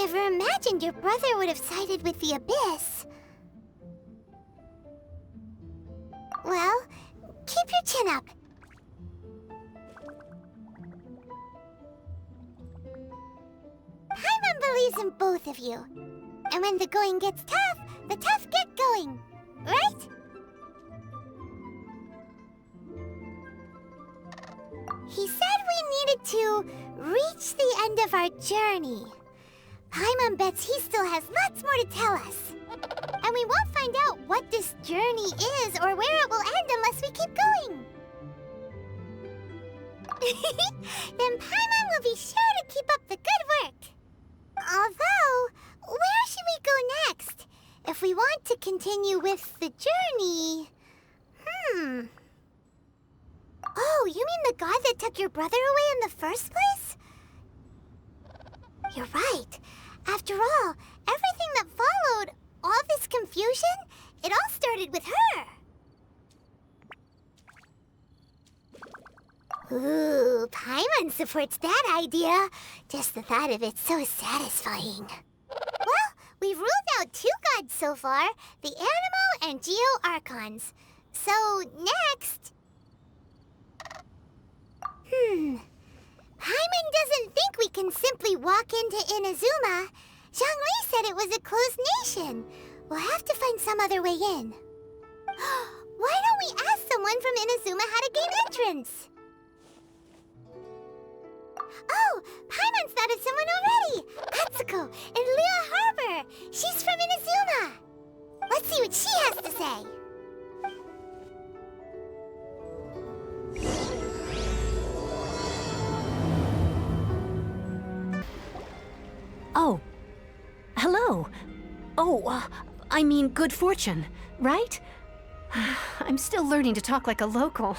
never imagined your brother would have sided with the Abyss. Well, keep your chin up. Paimon believes in both of you. And when the going gets tough, the tough get going. Right? He said we needed to reach the end of our journey. Paimon bets he still has lots more to tell us. And we won't find out what this journey is or where it will end unless we keep going. Then Paimon will be sure to keep up the good work. Although, where should we go next? If we want to continue with the journey... Oh, you mean the god that took your brother away in the first place? You're right. After all, everything that followed, all this confusion, it all started with her. Ooh, Paimon supports that idea. Just the thought of it's so satisfying. Well, we've ruled out 2 gods so far, the Animo and Geo Archons. So, next... Paimon doesn't think we can simply walk into Inazuma. Zhongli said it was a closed nation. We'll have to find some other way in. Why don't we ask someone from Inazuma how to gain entrance? Oh, Paimon's thought of someone already! Atsuko in Liyue Harbor! She's from Inazuma! Let's see what she has to say. Oh. Hello. Oh, I mean good fortune, right? I'm still learning to talk like a local.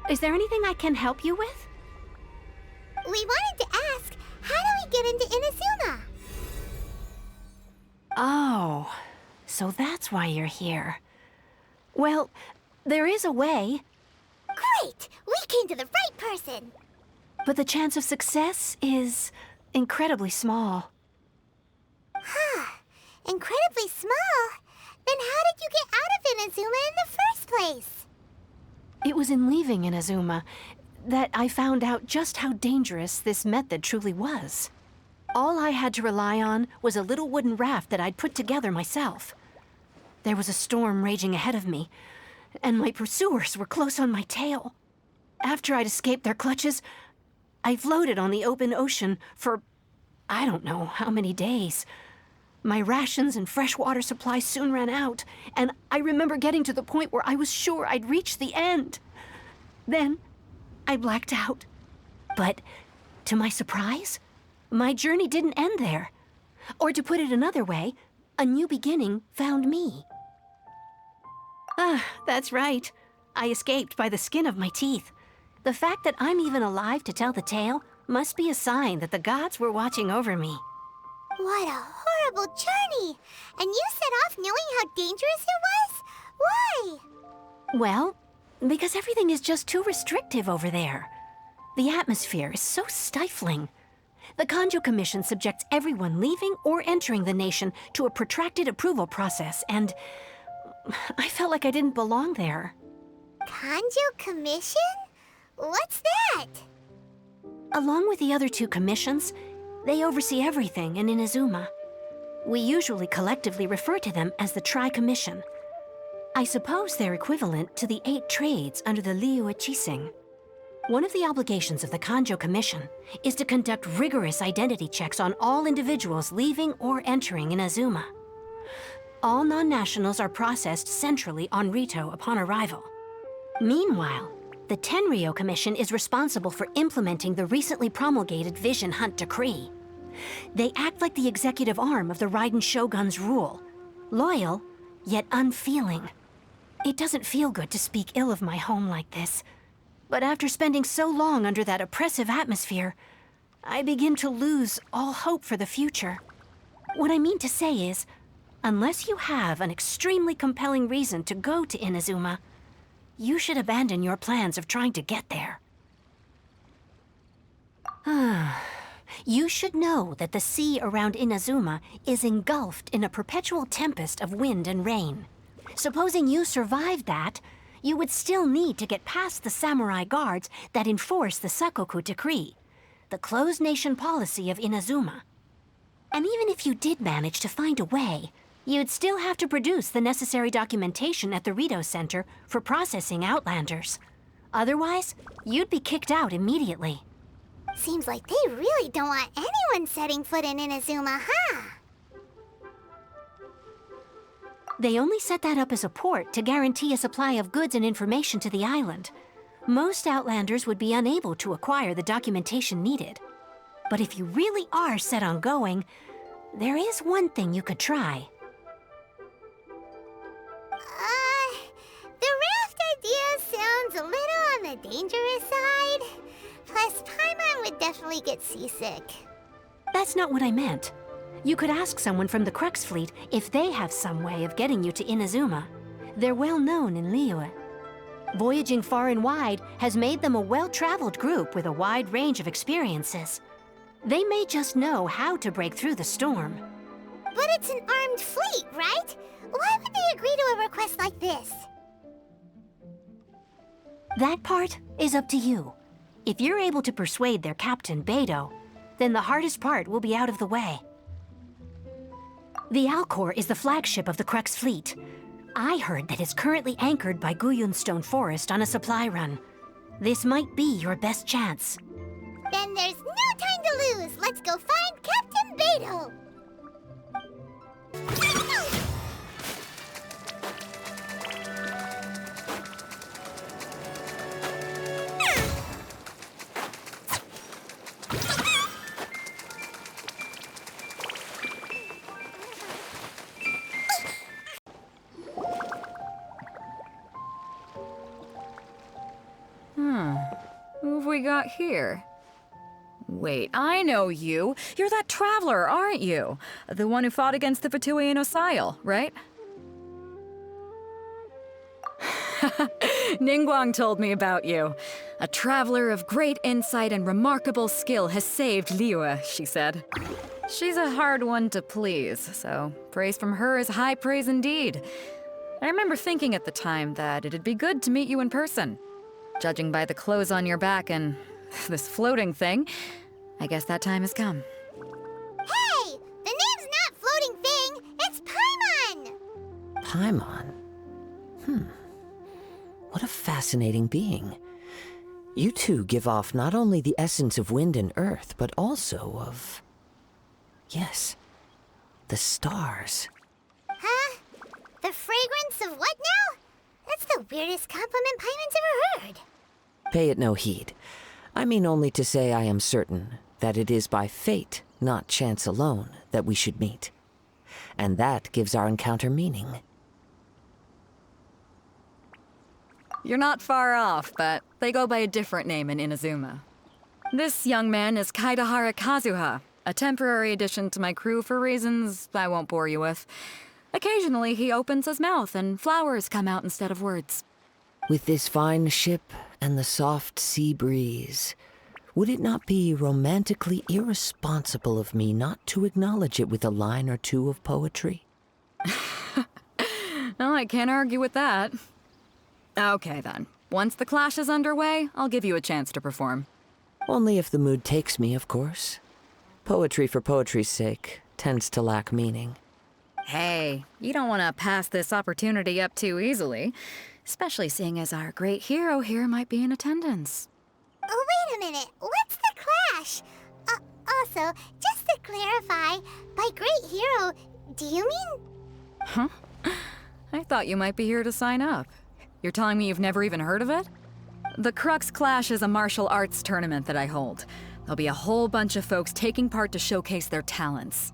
Is there anything I can help you with? We wanted to ask, how do we get into Inazuma? Oh, so that's why you're here. Well, there is a way. Great! We came to the right person! But the chance of success is incredibly small. Incredibly small? Then how did you get out of Inazuma in the first place? It was in leaving Inazuma that I found out just how dangerous this method truly was. All I had to rely on was a little wooden raft that I'd put together myself. There was a storm raging ahead of me, and my pursuers were close on my tail. After I'd escaped their clutches, I floated on the open ocean for I don't know how many days. My rations and fresh water supply soon ran out, and I remember getting to the point where I was sure I'd reached the end. Then, I blacked out. But, to my surprise, my journey didn't end there. Or to put it another way, a new beginning found me. That's right. I escaped by the skin of my teeth. The fact that I'm even alive to tell the tale must be a sign that the gods were watching over me. What a horrible journey! And you set off knowing how dangerous it was? Why? Well, because everything is just too restrictive over there. The atmosphere is so stifling. The Kanjo Commission subjects everyone leaving or entering the nation to a protracted approval process, and I felt like I didn't belong there. Kanjo Commission? What's that? Along with the other 2 commissions, they oversee everything in Inazuma. We usually collectively refer to them as the Tri-Commission. I suppose they're equivalent to the 8 trades under the Liyue Chising. One of the obligations of the Kanjo Commission is to conduct rigorous identity checks on all individuals leaving or entering Inazuma. All non-nationals are processed centrally on Rito upon arrival. Meanwhile, the Tenryo Commission is responsible for implementing the recently promulgated Vision Hunt Decree. They act like the executive arm of the Raiden Shogun's rule. Loyal, yet unfeeling. It doesn't feel good to speak ill of my home like this. But after spending so long under that oppressive atmosphere, I begin to lose all hope for the future. What I mean to say is, unless you have an extremely compelling reason to go to Inazuma, you should abandon your plans of trying to get there. You should know that the sea around Inazuma is engulfed in a perpetual tempest of wind and rain. Supposing you survived that, you would still need to get past the samurai guards that enforce the Sakoku Decree, the closed nation policy of Inazuma. And even if you did manage to find a way, you'd still have to produce the necessary documentation at the Rito Center for processing Outlanders. Otherwise, you'd be kicked out immediately. Seems like they really don't want anyone setting foot in Inazuma, huh? They only set that up as a port to guarantee a supply of goods and information to the island. Most Outlanders would be unable to acquire the documentation needed. But if you really are set on going, there is one thing you could try. The raft idea sounds a little on the dangerous side. Plus, Paimon would definitely get seasick. That's not what I meant. You could ask someone from the Crux fleet if they have some way of getting you to Inazuma. They're well known in Liyue. Voyaging far and wide has made them a well-traveled group with a wide range of experiences. They may just know how to break through the storm. But it's an armed fleet, right? Why would they agree to a request like this? That part is up to you. If you're able to persuade their captain, Beidou, then the hardest part will be out of the way. The Alcor is the flagship of the Crux fleet. I heard that it's currently anchored by Guyunstone Forest on a supply run. This might be your best chance. Then there's no time to lose. Let's go find Captain Beidou. Who have we got here? Wait, I know you. You're that traveler, aren't you? The one who fought against the Fatui Osile, right? Ningguang told me about you. A traveler of great insight and remarkable skill has saved Liyue, she said. She's a hard one to please, so praise from her is high praise indeed. I remember thinking at the time that it'd be good to meet you in person. Judging by the clothes on your back and this floating thing, I guess that time has come. Hey! The name's not Floating Thing, it's Paimon! Paimon? What a fascinating being. You two give off not only the essence of wind and earth, but also of... yes, the stars. Huh? The fragrance of what now? That's the weirdest compliment Paimon's ever heard. Pay it no heed. I mean only to say I am certain that it is by fate, not chance alone, that we should meet. And that gives our encounter meaning. You're not far off, but they go by a different name in Inazuma. This young man is Kaidahara Kazuha, a temporary addition to my crew for reasons I won't bore you with. Occasionally he opens his mouth and flowers come out instead of words. With this fine ship and the soft sea breeze, would it not be romantically irresponsible of me not to acknowledge it with a line or two of poetry? Well, I can't argue with that. Okay then. Once the clash is underway, I'll give you a chance to perform. Only if the mood takes me, of course. Poetry for poetry's sake tends to lack meaning. Hey, you don't want to pass this opportunity up too easily, especially seeing as our great hero here might be in attendance. Oh, wait a minute. What's the clash? Also, just to clarify, by great hero, do you mean... Huh? I thought you might be here to sign up. You're telling me you've never even heard of it? The Crux Clash is a martial arts tournament that I hold. There'll be a whole bunch of folks taking part to showcase their talents.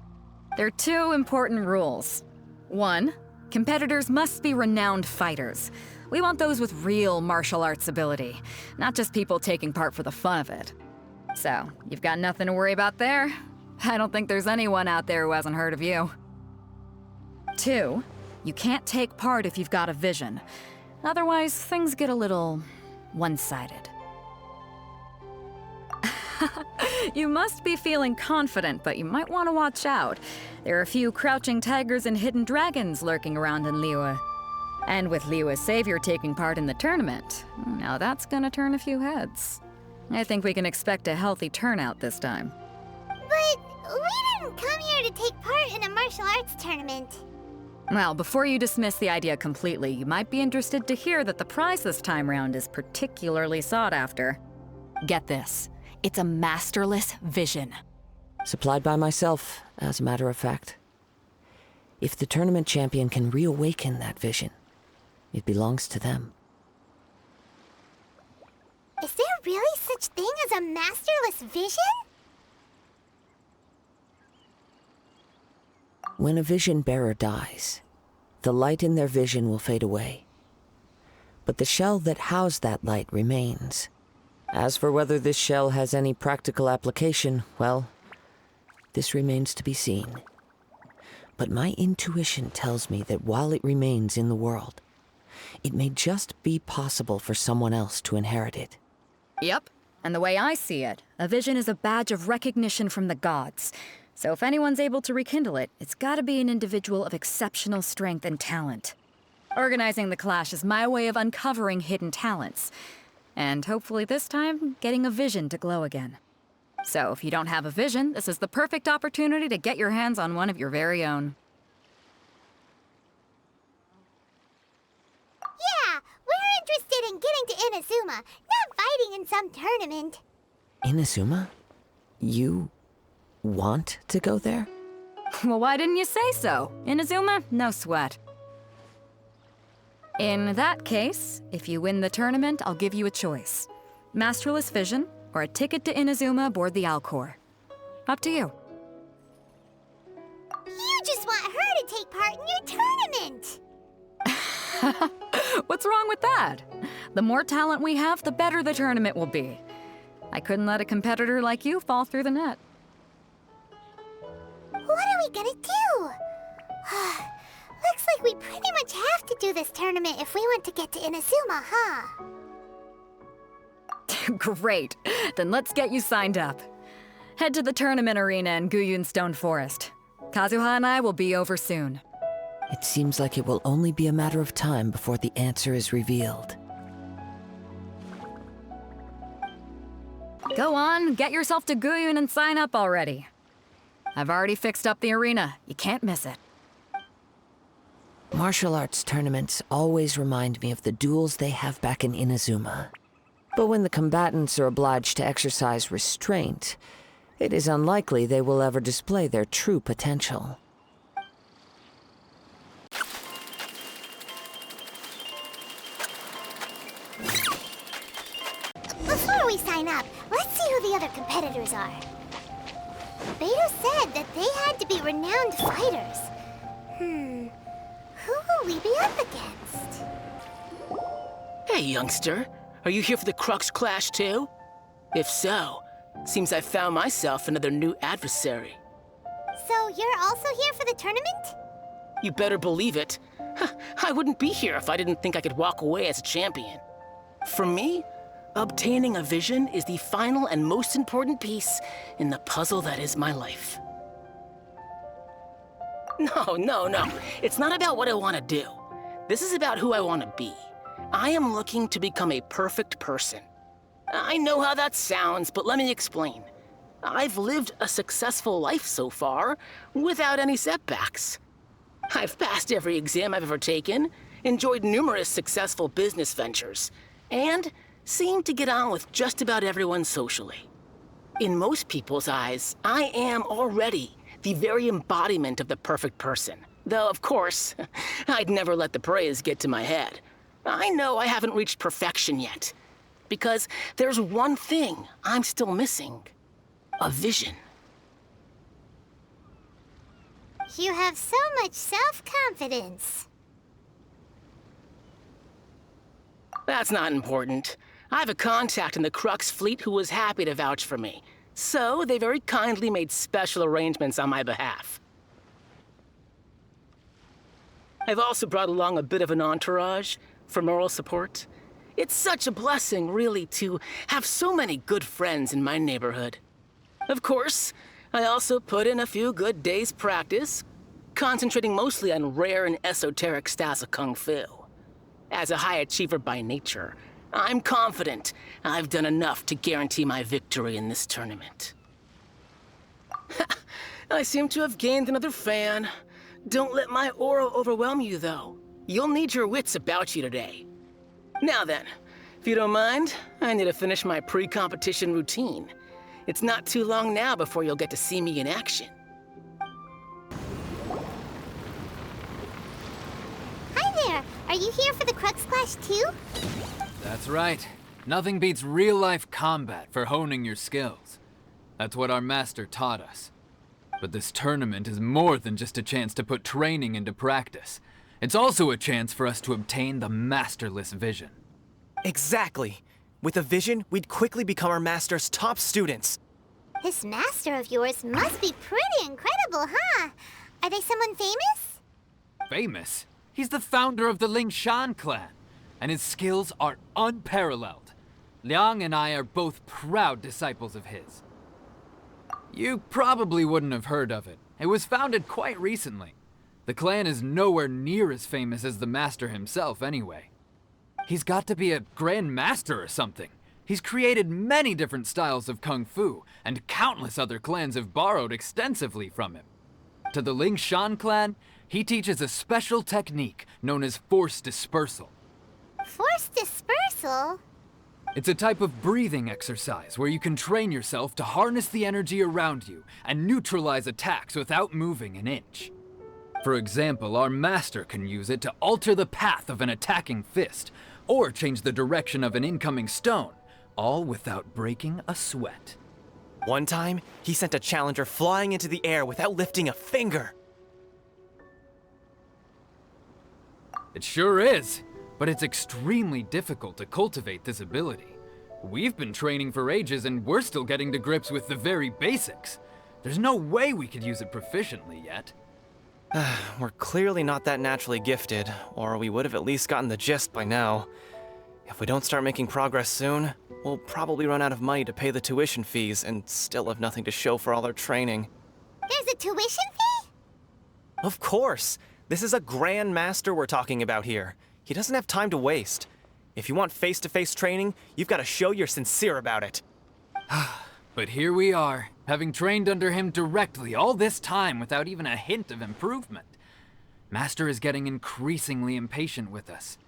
There are two important rules. 1, competitors must be renowned fighters. We want those with real martial arts ability, not just people taking part for the fun of it. So, you've got nothing to worry about there. I don't think there's anyone out there who hasn't heard of you. 2, you can't take part if you've got a vision. Otherwise, things get a little one-sided. You must be feeling confident, but you might want to watch out. There are a few crouching tigers and hidden dragons lurking around in Liyue. And with Liyue's savior taking part in the tournament, now that's gonna turn a few heads. I think we can expect a healthy turnout this time. But we didn't come here to take part in a martial arts tournament. Well, before you dismiss the idea completely, you might be interested to hear that the prize this time round is particularly sought after. Get this. It's a masterless vision. Supplied by myself, as a matter of fact. If the tournament champion can reawaken that vision, it belongs to them. Is there really such thing as a masterless vision? When a vision bearer dies, the light in their vision will fade away. But the shell that housed that light remains. As for whether this shell has any practical application, well, this remains to be seen. But my intuition tells me that while it remains in the world, it may just be possible for someone else to inherit it. Yep. And the way I see it, a vision is a badge of recognition from the gods. So if anyone's able to rekindle it, it's gotta be an individual of exceptional strength and talent. Organizing the clash is my way of uncovering hidden talents. And hopefully this time, getting a vision to glow again. So if you don't have a vision, this is the perfect opportunity to get your hands on one of your very own. Yeah, we're interested in getting to Inazuma, not fighting in some tournament. Inazuma? You want to go there? Well, why didn't you say so? Inazuma? No sweat. In that case, if you win the tournament, I'll give you a choice. Masterless Vision, or a ticket to Inazuma aboard the Alcor. Up to you. You just want her to take part in your tournament! What's wrong with that? The more talent we have, the better the tournament will be. I couldn't let a competitor like you fall through the net. What are we gonna do? Looks like we pretty much have to do this tournament if we want to get to Inazuma, huh? Great. Then let's get you signed up. Head to the tournament arena in Guyun Stone Forest. Kazuha and I will be over soon. It seems like it will only be a matter of time before the answer is revealed. Go on, get yourself to Guyun and sign up already. I've already fixed up the arena. You can't miss it. Martial arts tournaments always remind me of the duels they have back in Inazuma. But when the combatants are obliged to exercise restraint, it is unlikely they will ever display their true potential. Before we sign up, let's see who the other competitors are. Beto said that they had to be renowned fighters. Who will we be up against? Hey, youngster. Are you here for the Crux Clash too? If so, seems I found myself another new adversary. So you're also here for the tournament? You better believe it. I wouldn't be here if I didn't think I could walk away as a champion. For me, obtaining a vision is the final and most important piece in the puzzle that is my life. No. It's not about what I want to do. This is about who I want to be. I am looking to become a perfect person. I know how that sounds, but let me explain. I've lived a successful life so far, without any setbacks. I've passed every exam I've ever taken, enjoyed numerous successful business ventures, and seem to get on with just about everyone socially. In most people's eyes, I am already the very embodiment of the perfect person. Though, of course, I'd never let the praise get to my head. I know I haven't reached perfection yet, because there's one thing I'm still missing. A vision. You have so much self-confidence. That's not important. I have a contact in the Crux fleet who was happy to vouch for me. So they very kindly made special arrangements on my behalf. I've also brought along a bit of an entourage for moral support. It's such a blessing, really, to have so many good friends in my neighborhood. Of course, I also put in a few good days' practice, concentrating mostly on rare and esoteric styles of Kung Fu. As a high achiever by nature, I'm confident I've done enough to guarantee my victory in this tournament. I seem to have gained another fan. Don't let my aura overwhelm you, though. You'll need your wits about you today. Now then, if you don't mind, I need to finish my pre-competition routine. It's not too long now before you'll get to see me in action. Hi there! Are you here for the Crux Clash too? That's right. Nothing beats real-life combat for honing your skills. That's what our master taught us. But this tournament is more than just a chance to put training into practice. It's also a chance for us to obtain the masterless vision. Exactly. With a vision, we'd quickly become our master's top students. This master of yours must be pretty incredible, huh? Are they someone famous? Famous? He's the founder of the Lingshan clan, and his skills are unparalleled. Liang and I are both proud disciples of his. You probably wouldn't have heard of it. It was founded quite recently. The clan is nowhere near as famous as the master himself anyway. He's got to be a grand master or something. He's created many different styles of Kung Fu, and countless other clans have borrowed extensively from him. To the Lingshan clan, he teaches a special technique known as force dispersal. Force dispersal? It's a type of breathing exercise where you can train yourself to harness the energy around you and neutralize attacks without moving an inch. For example, our master can use it to alter the path of an attacking fist, or change the direction of an incoming stone, all without breaking a sweat. One time, he sent a challenger flying into the air without lifting a finger. It sure is, but it's extremely difficult to cultivate this ability. We've been training for ages and we're still getting to grips with the very basics. There's no way we could use it proficiently yet. We're clearly not that naturally gifted, or we would have at least gotten the gist by now. If we don't start making progress soon, we'll probably run out of money to pay the tuition fees and still have nothing to show for all our training. There's a tuition fee? Of course! This is a grand master we're talking about here. He doesn't have time to waste. If you want face-to-face training, you've got to show you're sincere about it. But here we are, having trained under him directly all this time without even a hint of improvement. Master is getting increasingly impatient with us.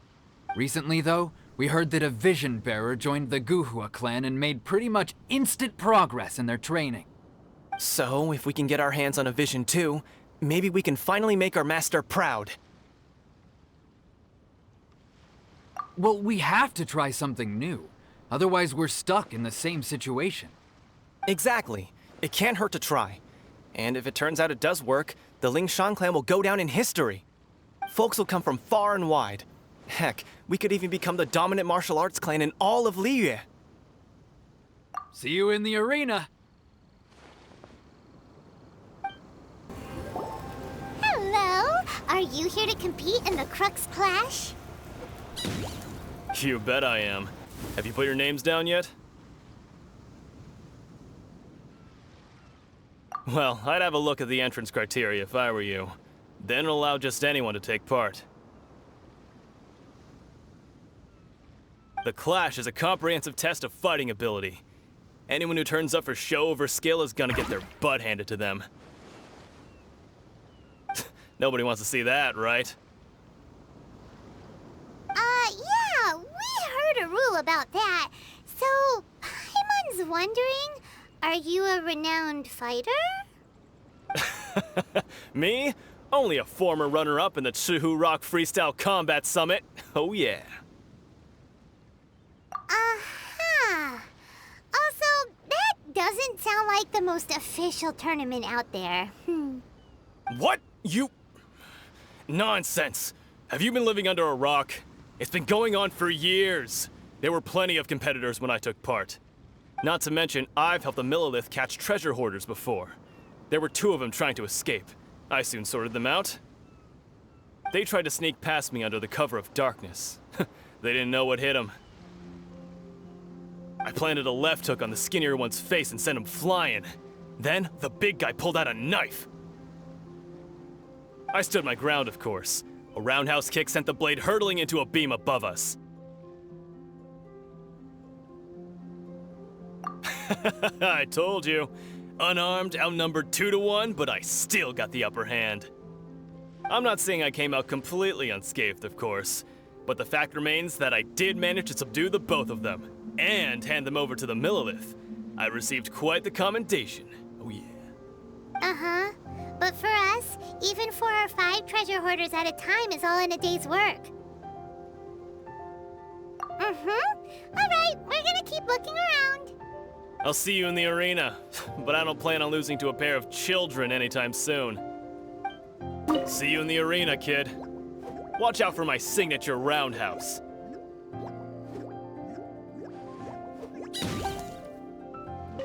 Recently, though, we heard that a vision bearer joined the Guhua clan and made pretty much instant progress in their training. So, if we can get our hands on a vision too, maybe we can finally make our master proud. Well, we have to try something new. Otherwise, we're stuck in the same situation. Exactly. It can't hurt to try. And if it turns out it does work, the Lingshan clan will go down in history. Folks will come from far and wide. Heck, we could even become the dominant martial arts clan in all of Liyue. See you in the arena! Hello? Are you here to compete in the Crux Clash? You bet I am. Have you put your names down yet? Well, I'd have a look at the entrance criteria if I were you. Then allow just anyone to take part. The Clash is a comprehensive test of fighting ability. Anyone who turns up for show over skill is gonna get their butt handed to them. Nobody wants to see that, right? Yeah, we heard a rule about that. So, Paimon's wondering, are you a renowned fighter? Me? Only a former runner-up in the Chihu Rock Freestyle Combat Summit. Oh yeah. Aha! Also, that doesn't sound like the most official tournament out there. What? You... Nonsense. Have you been living under a rock? It's been going on for years. There were plenty of competitors when I took part. Not to mention, I've helped the Millilith catch treasure hoarders before. There were 2 of them trying to escape. I soon sorted them out. They tried to sneak past me under the cover of darkness. They didn't know what hit them. I planted a left hook on the skinnier one's face and sent him flying. Then, the big guy pulled out a knife. I stood my ground, of course. A roundhouse kick sent the blade hurtling into a beam above us. I told you. Unarmed, outnumbered 2 to 1, but I still got the upper hand. I'm not saying I came out completely unscathed, of course, but the fact remains that I did manage to subdue the both of them, and hand them over to the Millilith. I received quite the commendation. Oh yeah. Uh-huh. But for us, even 4 or 5 treasure hoarders at a time is all in a day's work. Alright, we're gonna keep looking around. I'll see you in the arena, but I don't plan on losing to a pair of children anytime soon. See you in the arena, kid. Watch out for my signature roundhouse.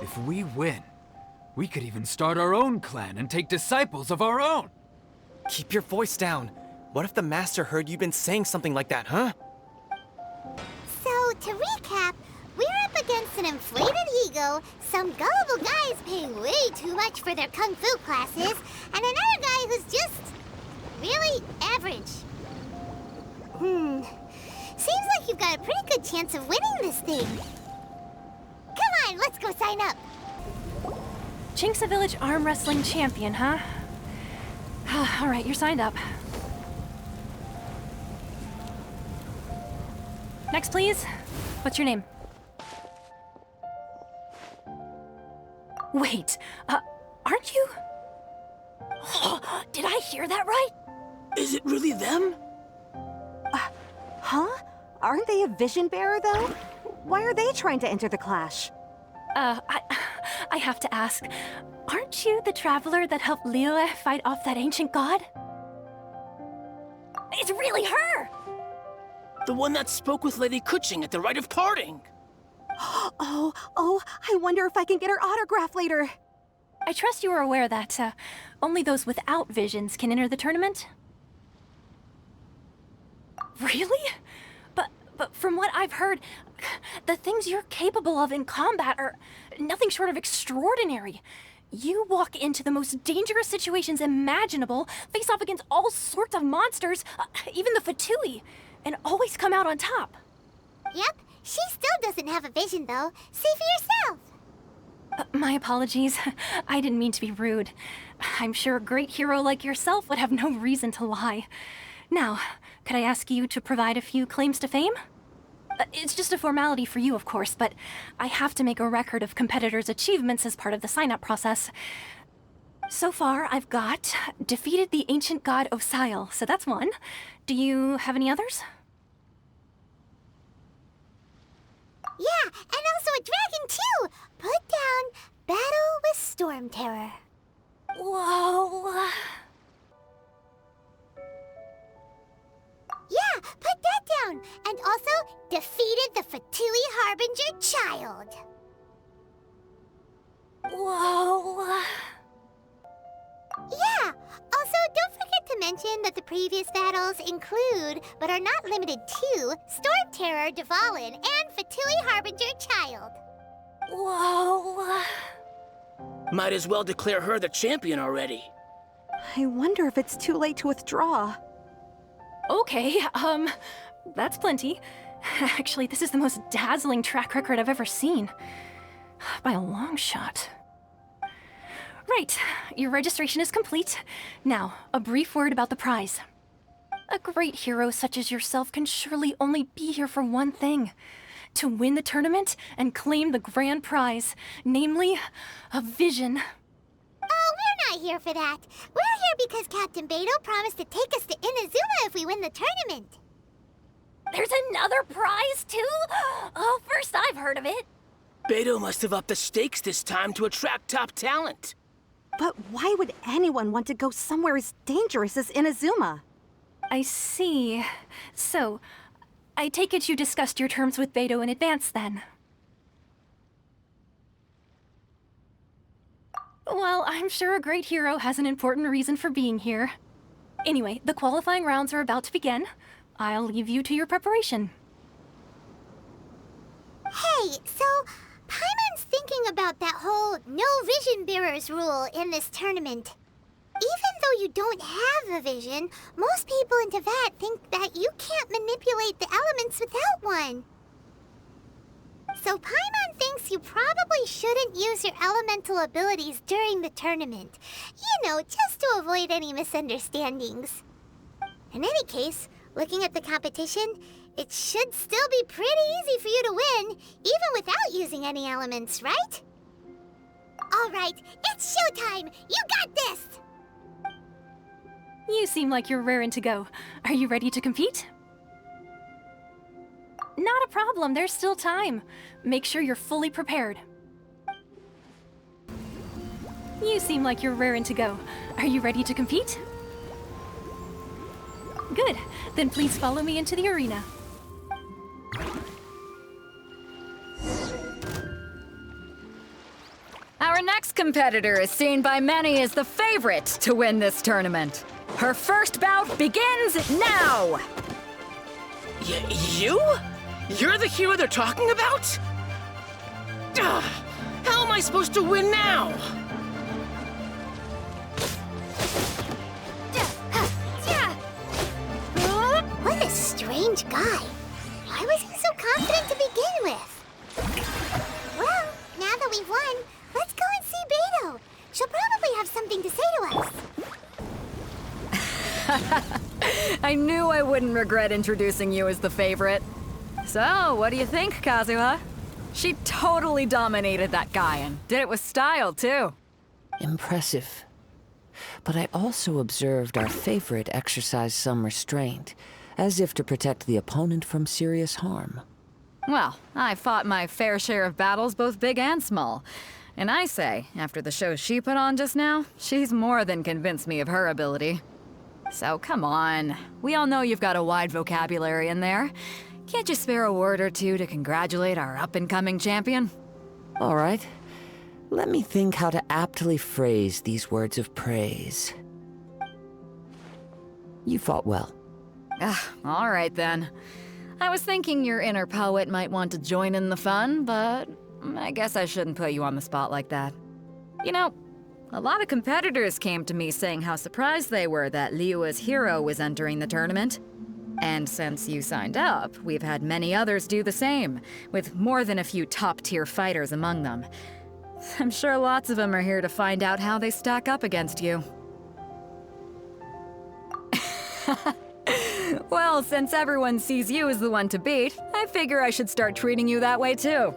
If we win, we could even start our own clan and take disciples of our own. Keep your voice down. What if the master heard you've been saying something like that, huh? So, to recap, we're up against an inflated ego, some gullible guys paying way too much for their kung fu classes, and another guy who's just really average. Seems like you've got a pretty good chance of winning this thing. Come on, let's go sign up. Chinksa Village Arm Wrestling Champion, huh? All right, you're signed up. Next, please. What's your name? Wait, aren't you? Did I hear that right? Is it really them? Huh? Aren't they a vision bearer, though? Why are they trying to enter the clash? I have to ask, aren't you the traveler that helped Liyue fight off that ancient god? It's really her! The one that spoke with Lady Kuching at the rite of parting. Oh, I wonder if I can get her autograph later. I trust you are aware that only those without visions can enter the tournament? Really? But from what I've heard, the things you're capable of in combat are nothing short of extraordinary. You walk into the most dangerous situations imaginable, face off against all sorts of monsters, even the Fatui, and always come out on top. Yep, she still doesn't have a vision, though. See for yourself. My apologies. I didn't mean to be rude. I'm sure a great hero like yourself would have no reason to lie. Now, could I ask you to provide a few claims to fame? It's just a formality for you, of course, but I have to make a record of competitors' achievements as part of the sign-up process. So far, I've got defeated the ancient god Osile, so that's one. Do you have any others? Yeah, and also a dragon, too! Put down Battle with Storm Terror. Whoa. Yeah, put that down! And also defeated the Fatui Harbinger child. Whoa. Yeah, also don't forget to mention that the previous battles include, but are not limited to, Storm Terror Dvalin and Fatui Harbinger child. Whoa. Might as well declare her the champion already. I wonder if it's too late to withdraw. Okay, that's plenty. Actually, this is the most dazzling track record I've ever seen. By a long shot. Right, your registration is complete. Now, a brief word about the prize. A great hero such as yourself can surely only be here for one thing. To win the tournament and claim the grand prize, namely, a vision. Oh, we're not here for that. We're here because Captain Beidou promised to take us to Inazuma if we win the tournament. There's another prize, too? Oh, first I've heard of it. Beidou must have upped the stakes this time to attract top talent. But why would anyone want to go somewhere as dangerous as Inazuma? I see. So, I take it you discussed your terms with Beidou in advance, then? Well, I'm sure a great hero has an important reason for being here. Anyway, the qualifying rounds are about to begin. I'll leave you to your preparation. Hey, so Paimon's thinking about that whole no vision bearers rule in this tournament. Even though you don't have a vision, most people in Teyvat think that you can't manipulate the elements without one. So Paimon thinks you probably shouldn't use your elemental abilities during the tournament. You know, just to avoid any misunderstandings. In any case, looking at the competition, it should still be pretty easy for you to win, even without using any elements, right? Alright, it's showtime! You got this! You seem like you're raring to go. Are you ready to compete? Not a problem, there's still time. Make sure you're fully prepared. You seem like you're raring to go. Are you ready to compete? Good, then please follow me into the arena. Our next competitor is seen by many as the favorite to win this tournament. Her first bout begins now! You? You're the hero they're talking about? Ugh, how am I supposed to win now? What a strange guy. Why was he so confident to begin with? Well, now that we've won, let's go and see Beidou. She'll probably have something to say to us. I knew I wouldn't regret introducing you as the favorite. So, what do you think, Kazuha? She totally dominated that guy and did it with style, too. Impressive. But I also observed our favorite exercise some restraint, as if to protect the opponent from serious harm. Well, I fought my fair share of battles, both big and small. And I say, after the show she put on just now, she's more than convinced me of her ability. So come on, we all know you've got a wide vocabulary in there. Can't you spare a word or two to congratulate our up-and-coming champion? All right. Let me think how to aptly phrase these words of praise. You fought well. All right then. I was thinking your inner poet might want to join in the fun, but I guess I shouldn't put you on the spot like that. You know, a lot of competitors came to me saying how surprised they were that Liyue's hero was entering the tournament. And since you signed up, we've had many others do the same, with more than a few top-tier fighters among them. I'm sure lots of them are here to find out how they stack up against you. Well, since everyone sees you as the one to beat, I figure I should start treating you that way too.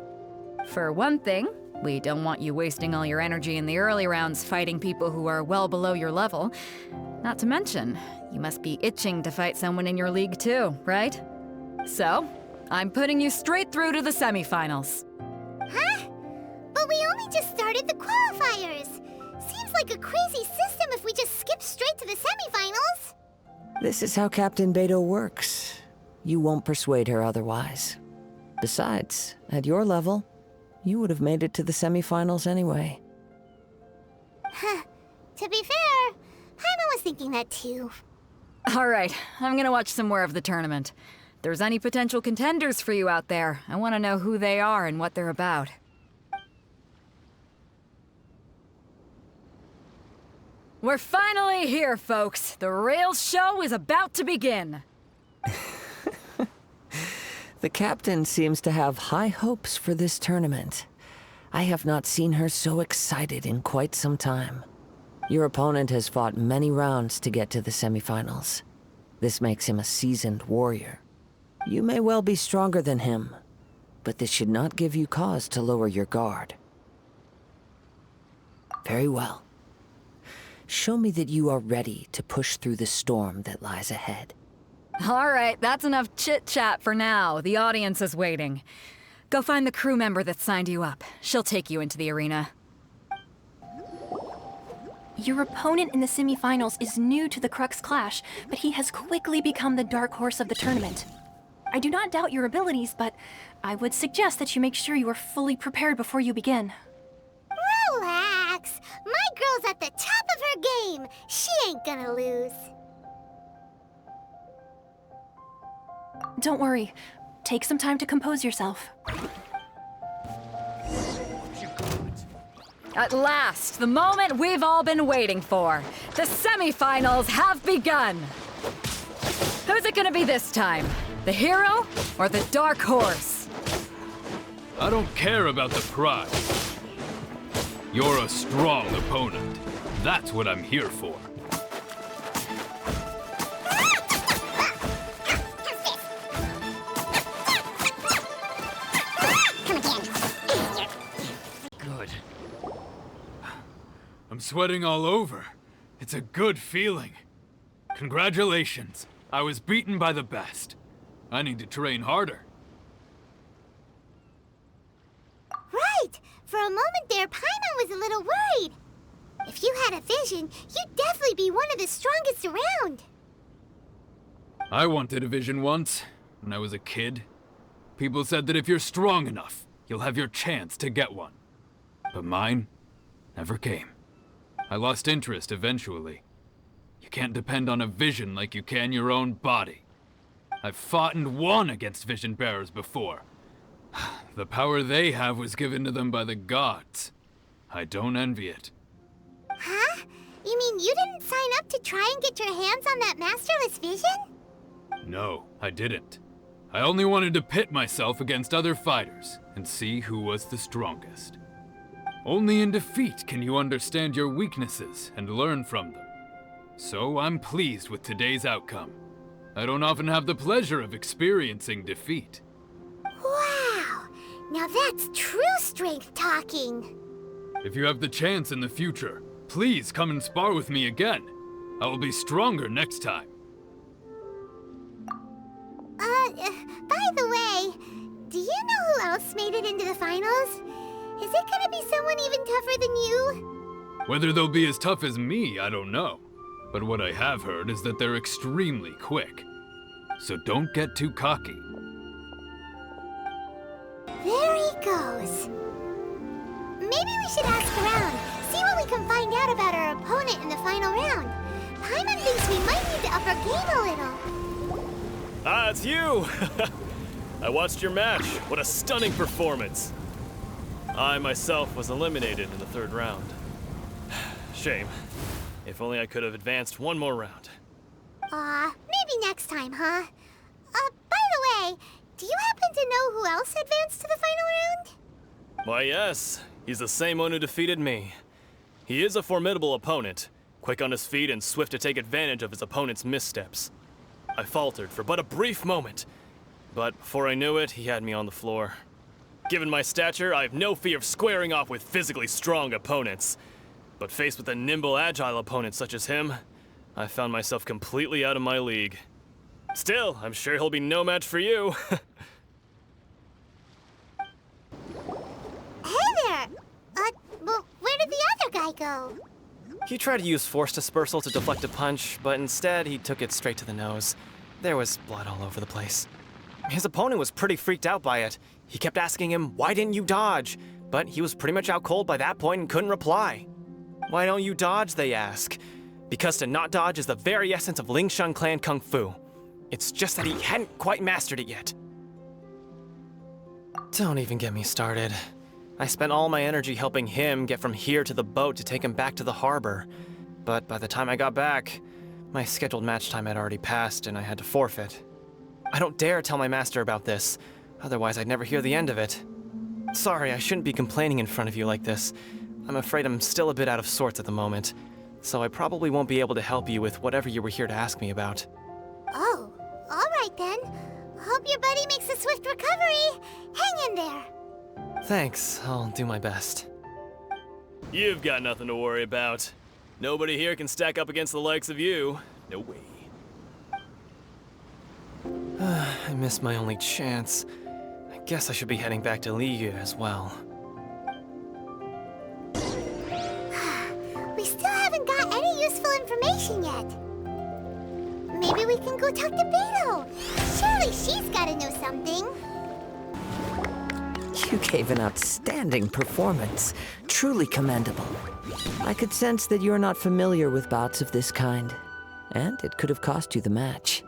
For one thing, we don't want you wasting all your energy in the early rounds fighting people who are well below your level. Not to mention, you must be itching to fight someone in your league too, right? So, I'm putting you straight through to the semifinals. Huh? But we only just started the qualifiers. Seems like a crazy system if we just skip straight to the semifinals. This is how Captain Beidou works. You won't persuade her otherwise. Besides, at your level, you would have made it to the semifinals anyway. Huh. To be fair, Paimon was thinking that too. All right, I'm gonna watch some more of the tournament. If there's any potential contenders for you out there, I want to know who they are and what they're about. We're finally here, folks. The real show is about to begin. The captain seems to have high hopes for this tournament. I have not seen her so excited in quite some time. Your opponent has fought many rounds to get to the semifinals. This makes him a seasoned warrior. You may well be stronger than him, but this should not give you cause to lower your guard. Very well. Show me that you are ready to push through the storm that lies ahead. All right, that's enough chit-chat for now. The audience is waiting. Go find the crew member that signed you up. She'll take you into the arena. Your opponent in the semifinals is new to the Crux Clash, but he has quickly become the dark horse of the tournament. I do not doubt your abilities, but I would suggest that you make sure you are fully prepared before you begin. Relax. My girl's at the top of her game. She ain't gonna lose. Don't worry. Take some time to compose yourself. At last, the moment we've all been waiting for. The semifinals have begun. Who's it gonna be this time? The hero or the dark horse? I don't care about the prize. You're a strong opponent. That's what I'm here for. Good. I'm sweating all over. It's a good feeling. Congratulations. I was beaten by the best. I need to train harder. Right! For a moment there, Paimon was a little worried. If you had a vision, you'd definitely be one of the strongest around. I wanted a vision once, when I was a kid. People said that if you're strong enough, you'll have your chance to get one. But mine never came. I lost interest eventually. You can't depend on a vision like you can your own body. I've fought and won against vision bearers before. The power they have was given to them by the gods. I don't envy it. Huh? You mean you didn't sign up to try and get your hands on that masterless vision? No, I didn't. I only wanted to pit myself against other fighters and see who was the strongest. Only in defeat can you understand your weaknesses and learn from them. So I'm pleased with today's outcome. I don't often have the pleasure of experiencing defeat. Wow! Now that's true strength talking. If you have the chance in the future, please come and spar with me again. I will be stronger next time. By the way, do you know who else made it into the finals? Is it gonna be someone even tougher than you? Whether they'll be as tough as me, I don't know. But what I have heard is that they're extremely quick. So don't get too cocky. There he goes. Maybe we should ask around, see what we can find out about our opponent in the final round. Paimon thinks we might need to up our game a little. Ah, it's you! I watched your match. What a stunning performance. I myself was eliminated in the third round. Shame. If only I could have advanced one more round. Maybe next time, huh? By the way, do you happen to know who else advanced to the final round? Why, yes. He's the same one who defeated me. He is a formidable opponent, quick on his feet and swift to take advantage of his opponent's missteps. I faltered for but a brief moment, but before I knew it, he had me on the floor. Given my stature, I have no fear of squaring off with physically strong opponents. But faced with a nimble, agile opponent such as him, I found myself completely out of my league. Still, I'm sure he'll be no match for you. Hey there! Well, where did the other guy go? He tried to use force dispersal to deflect a punch, but instead he took it straight to the nose. There was blood all over the place. His opponent was pretty freaked out by it. He kept asking him, "Why didn't you dodge?" But he was pretty much out cold by that point and couldn't reply. "Why don't you dodge?" they ask. Because to not dodge is the very essence of Lingshan clan kung fu. It's just that he hadn't quite mastered it yet. Don't even get me started. I spent all my energy helping him get from here to the boat to take him back to the harbor. But by the time I got back, my scheduled match time had already passed and I had to forfeit. I don't dare tell my master about this, otherwise I'd never hear the end of it. Sorry, I shouldn't be complaining in front of you like this. I'm afraid I'm still a bit out of sorts at the moment, so I probably won't be able to help you with whatever you were here to ask me about. Oh, all right then. Hope your buddy makes a swift recovery. Hang in there. Thanks, I'll do my best. You've got nothing to worry about. Nobody here can stack up against the likes of you. No way. I missed my only chance. I guess I should be heading back to Liyu as well. We still haven't got any useful information yet. Maybe we can go talk to Beto. Surely she's gotta know something. You gave an outstanding performance. Truly commendable. I could sense that you're not familiar with bouts of this kind, and it could have cost you the match.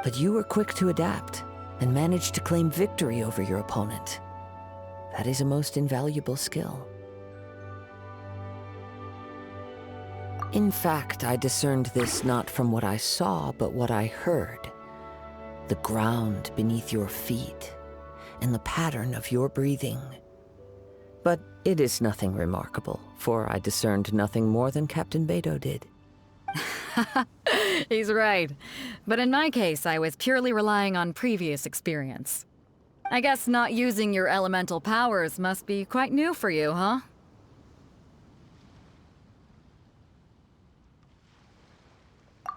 But you were quick to adapt, and managed to claim victory over your opponent. That is a most invaluable skill. In fact, I discerned this not from what I saw, but what I heard. The ground beneath your feet, and the pattern of your breathing. But it is nothing remarkable, for I discerned nothing more than Captain Beto did. He's right. But in my case, I was purely relying on previous experience. I guess not using your elemental powers must be quite new for you, huh?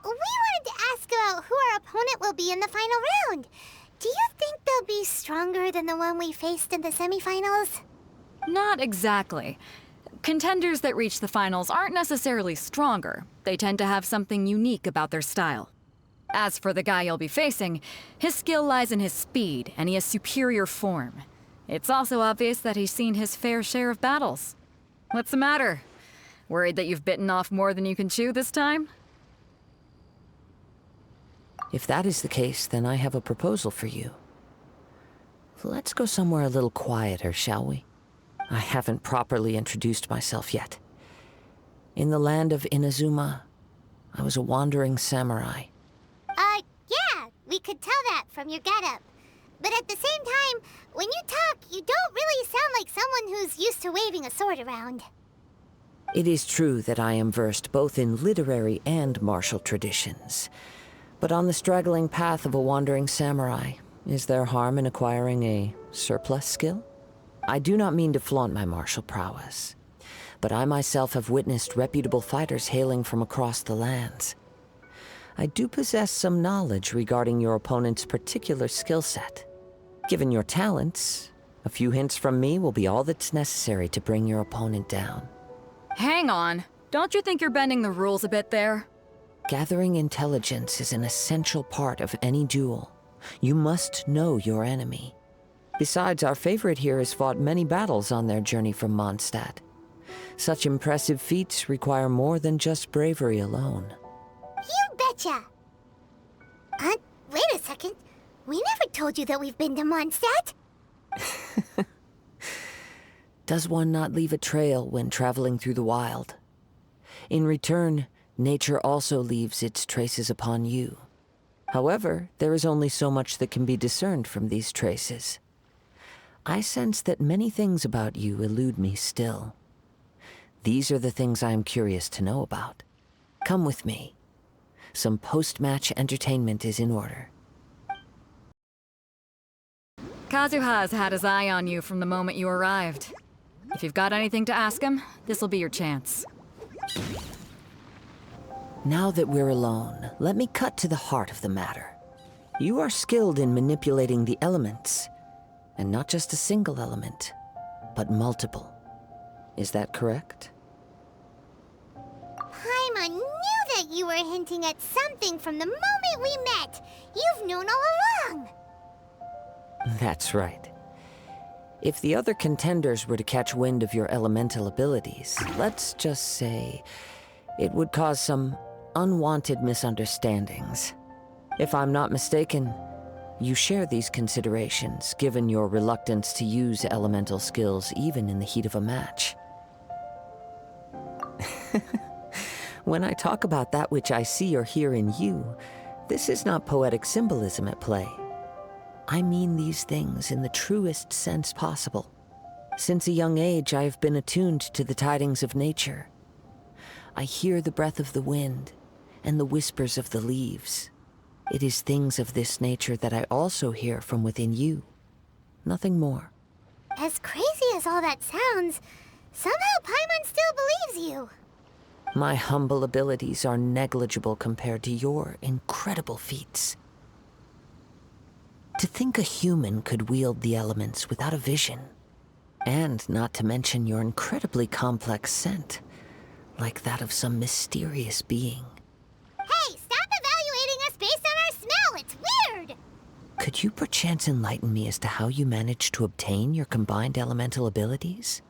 We wanted to ask about who our opponent will be in the final round. Do you think they'll be stronger than the one we faced in the semifinals? Not exactly. Contenders that reach the finals aren't necessarily stronger. They tend to have something unique about their style. As for the guy you'll be facing, his skill lies in his speed, and he has superior form. It's also obvious that he's seen his fair share of battles. What's the matter? Worried that you've bitten off more than you can chew this time? If that is the case, then I have a proposal for you. Let's go somewhere a little quieter, shall we? I haven't properly introduced myself yet. In the land of Inazuma, I was a wandering samurai. Yeah, we could tell that from your getup. But at the same time, when you talk, you don't really sound like someone who's used to waving a sword around. It is true that I am versed both in literary and martial traditions. But on the straggling path of a wandering samurai, is there harm in acquiring a surplus skill? I do not mean to flaunt my martial prowess, but I myself have witnessed reputable fighters hailing from across the lands. I do possess some knowledge regarding your opponent's particular skill set. Given your talents, a few hints from me will be all that's necessary to bring your opponent down. Hang on. Don't you think you're bending the rules a bit there? Gathering intelligence is an essential part of any duel. You must know your enemy. Besides, our favorite here has fought many battles on their journey from Mondstadt. Such impressive feats require more than just bravery alone. You betcha! Wait a second. We never told you that we've been to Mondstadt. Does one not leave a trail when traveling through the wild? In return, nature also leaves its traces upon you. However, there is only so much that can be discerned from these traces. I sense that many things about you elude me still. These are the things I am curious to know about. Come with me. Some post-match entertainment is in order. Kazuha's had his eye on you from the moment you arrived. If you've got anything to ask him, this'll be your chance. Now that we're alone, let me cut to the heart of the matter. You are skilled in manipulating the elements, and not just a single element, but multiple. Is that correct? Paimon knew that you were hinting at something from the moment we met. You've known all along. That's right. If the other contenders were to catch wind of your elemental abilities, let's just say it would cause some unwanted misunderstandings. If I'm not mistaken, you share these considerations, given your reluctance to use elemental skills even in the heat of a match. When I talk about that which I see or hear in you, this is not poetic symbolism at play. I mean these things in the truest sense possible. Since a young age, I have been attuned to the tidings of nature. I hear the breath of the wind and the whispers of the leaves. It is things of this nature that I also hear from within you. Nothing more. As crazy as all that sounds, somehow Paimon still believes you. My humble abilities are negligible compared to your incredible feats. To think a human could wield the elements without a vision, and not to mention your incredibly complex scent, like that of some mysterious being. Hey, stop evaluating us based on our smell! It's weird! Could you perchance enlighten me as to how you managed to obtain your combined elemental abilities?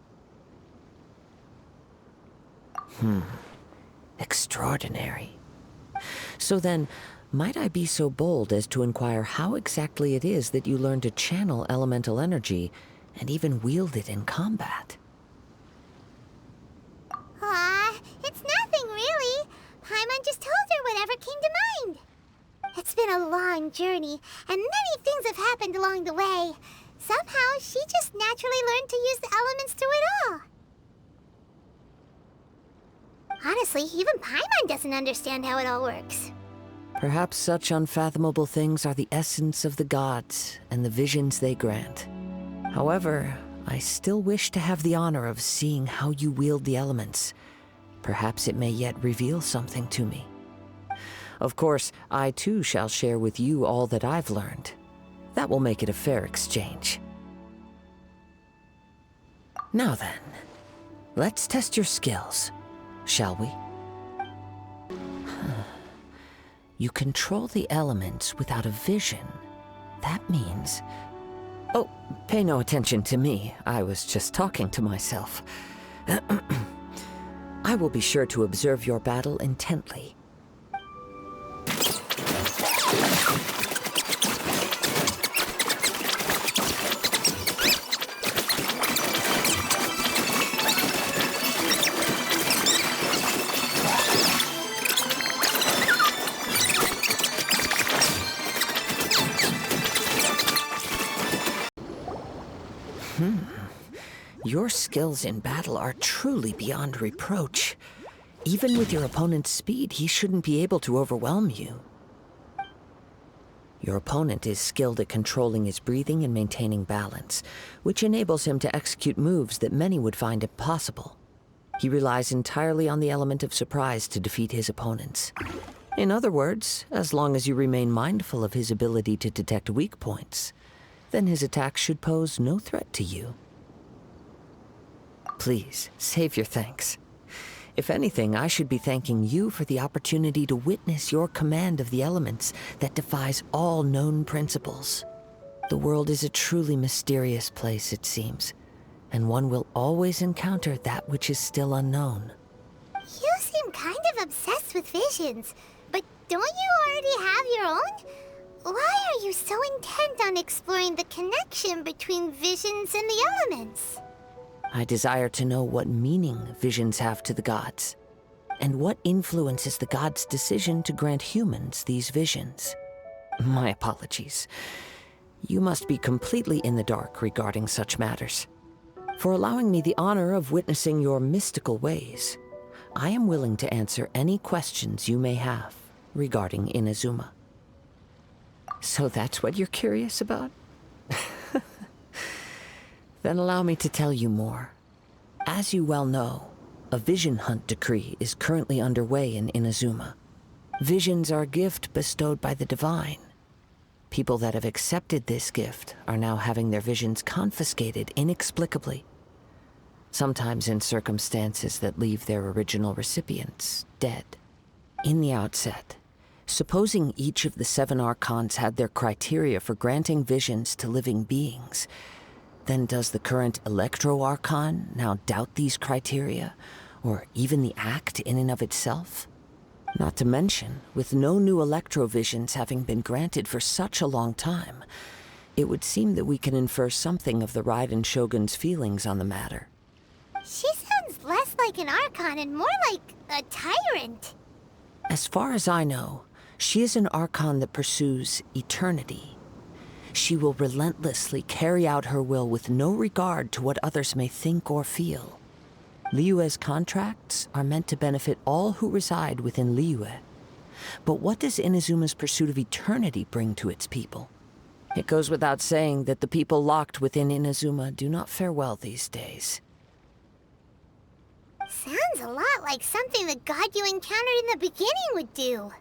Extraordinary. So then, might I be so bold as to inquire how exactly it is that you learned to channel elemental energy and even wield it in combat? Aw, it's nothing really. been a long journey, and many things have happened along the way. Somehow, she just naturally learned to use the elements through it all. Honestly, even Paimon doesn't understand how it all works. Perhaps such unfathomable things are the essence of the gods and the visions they grant. However, I still wish to have the honor of seeing how you wield the elements. Perhaps it may yet reveal something to me. Of course, I too shall share with you all that I've learned. That will make it a fair exchange. Now then, let's test your skills, shall we? You control the elements without a vision. That means... Oh, pay no attention to me. I was just talking to myself. I will be sure to observe your battle intently. Your skills in battle are truly beyond reproach. Even with your opponent's speed, he shouldn't be able to overwhelm you. Your opponent is skilled at controlling his breathing and maintaining balance, which enables him to execute moves that many would find impossible. He relies entirely on the element of surprise to defeat his opponents. In other words, as long as you remain mindful of his ability to detect weak points, then his attacks should pose no threat to you. Please, save your thanks. If anything, I should be thanking you for the opportunity to witness your command of the elements that defies all known principles. The world is a truly mysterious place, it seems, and one will always encounter that which is still unknown. You seem kind of obsessed with visions, but don't you already have your own? Why are you so intent on exploring the connection between visions and the elements? I desire to know what meaning visions have to the gods, and what influences the gods' decision to grant humans these visions. My apologies. You must be completely in the dark regarding such matters. For allowing me the honor of witnessing your mystical ways, I am willing to answer any questions you may have regarding Inazuma. So that's what you're curious about? Then allow me to tell you more. As you well know, a vision hunt decree is currently underway in Inazuma. Visions are a gift bestowed by the divine. People that have accepted this gift are now having their visions confiscated inexplicably. Sometimes in circumstances that leave their original recipients dead. In the outset, supposing each of the 7 archons had their criteria for granting visions to living beings, then does the current Electro-Archon now doubt these criteria, or even the act in and of itself? Not to mention, with no new Electro-Visions having been granted for such a long time, it would seem that we can infer something of the Raiden Shogun's feelings on the matter. She sounds less like an Archon and more like a tyrant. As far as I know, she is an Archon that pursues eternity. She will relentlessly carry out her will with no regard to what others may think or feel. Liyue's contracts are meant to benefit all who reside within Liyue. But what does Inazuma's pursuit of eternity bring to its people? It goes without saying that the people locked within Inazuma do not fare well these days. Sounds a lot like something the god you encountered in the beginning would do.